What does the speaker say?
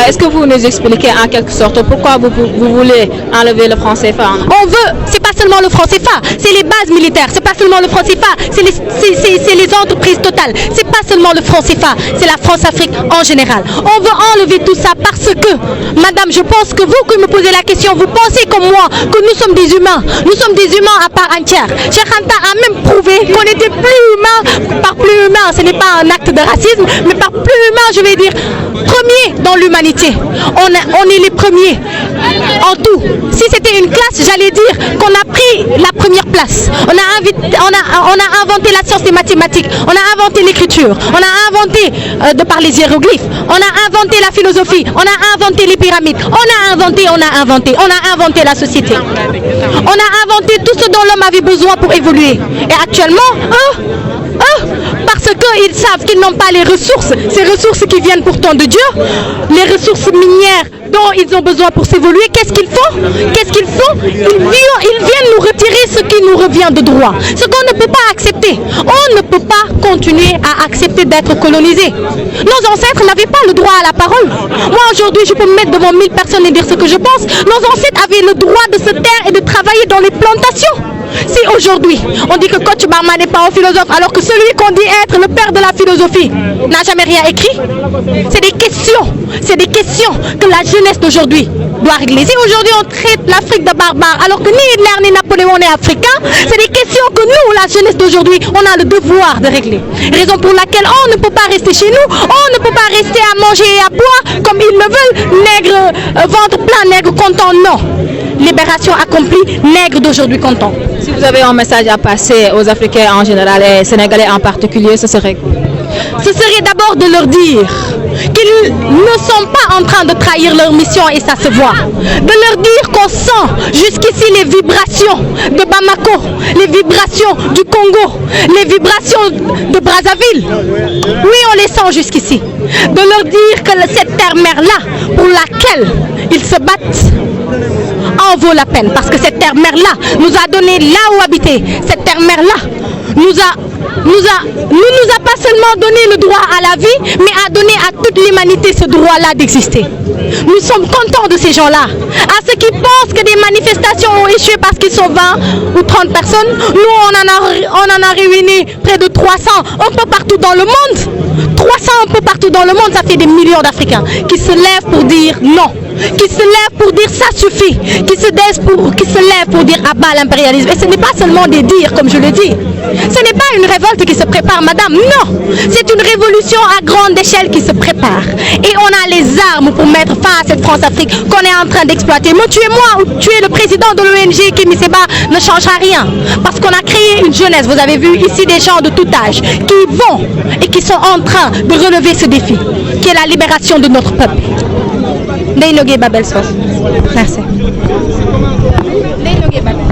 Est-ce que vous nous expliquez en quelque sorte pourquoi vous voulez enlever le franc CFA? On veut, c'est pas seulement le franc CFA, c'est les bases militaires, c'est pas seulement le franc CFA, c'est les entreprises totales, c'est pas seulement le franc CFA, c'est la France-Afrique en général. On veut enlever tout ça parce que, madame, je pense que vous qui me posez la question, vous pensez comme moi que nous sommes des humains à part entière. Cheikh Anta a même prouvé qu'on était plus humain, par plus humain, ce n'est pas un acte de racisme, mais par plus humain, je vais dire, premier dans l'humanité. On est les premiers en tout. Si c'était une classe, j'allais dire qu'on a pris la première place. On a inventé la science des mathématiques, on a inventé l'écriture, on a inventé de par les hiéroglyphes, on a inventé la philosophie, on a inventé les pyramides, on a inventé la société. On a inventé tout ce dont l'homme avait besoin pour évoluer. Et actuellement, parce qu'ils savent qu'ils n'ont pas les ressources, ces ressources qui viennent pourtant de Dieu, les ressources minières dont ils ont besoin pour s'évoluer, qu'est-ce qu'ils font? Ils viennent nous retirer ce qui nous revient de droit. Ce qu'on ne peut pas accepter. On ne peut pas continuer à accepter d'être colonisé. Nos ancêtres n'avaient pas le droit à la parole. Moi aujourd'hui, je peux me mettre devant 1000 personnes et dire ce que je pense. Nos ancêtres avaient le droit de se taire et de travailler dans les plantations. Si aujourd'hui, on dit que Kocc Barma n'est pas un philosophe, alors que celui qu'on dit être le père de la philosophie n'a jamais rien écrit, c'est des questions que la jeunesse d'aujourd'hui doit régler. Si aujourd'hui on traite l'Afrique de barbare, alors que ni Hitler ni Napoléon n'est africain, c'est des questions que nous, la jeunesse d'aujourd'hui, on a le devoir de régler. Raison pour laquelle on ne peut pas rester chez nous, on ne peut pas rester à manger et à boire comme ils le veulent, nègre, ventre plein, nègre content, non. Libération accomplie, nègre d'aujourd'hui content. Si vous avez un message à passer aux Africains en général et Sénégalais en particulier, ce serait quoi? Ce serait d'abord de leur dire qu'ils ne sont pas en train de trahir leur mission et ça se voit. De leur dire qu'on sent jusqu'ici les vibrations de Bamako, les vibrations du Congo, les vibrations de Brazzaville. Oui, on les sent jusqu'ici. De leur dire que cette terre-mère-là, pour laquelle ils se battent, en vaut la peine. Parce que cette terre-mère-là nous a donné là où habiter. Cette terre-mère-là ne nous a pas seulement donné le droit à la vie, mais a donné à toute l'humanité ce droit-là d'exister. Nous sommes contents de ces gens-là. À ceux qui pensent que des manifestations ont échoué parce qu'ils sont 20 ou 30 personnes, nous on en a réuni près de 300 un peu partout dans le monde. 300 un peu partout dans le monde, ça fait des millions d'Africains qui se lèvent pour dire non, qui se lèvent pour dire ça suffit, qui se lèvent pour dire à bas l'impérialisme. Et ce n'est pas seulement des dires, comme je le dis. Ce n'est pas une révolte qui se prépare, madame, non. C'est une révolution à grande échelle qui se prépare. Et on a les armes pour mettre fin à cette France-Afrique qu'on est en train d'exploiter. Me tuer moi ou tuer le président de l'ONG, Kémy Séba, ne changera rien. Parce qu'on a créé une jeunesse, vous avez vu ici des gens de tout âge, qui vont et qui sont en train de relever ce défi, qui est la libération de notre peuple. Ndeye Babel Sos. Merci. Ndeye Babel.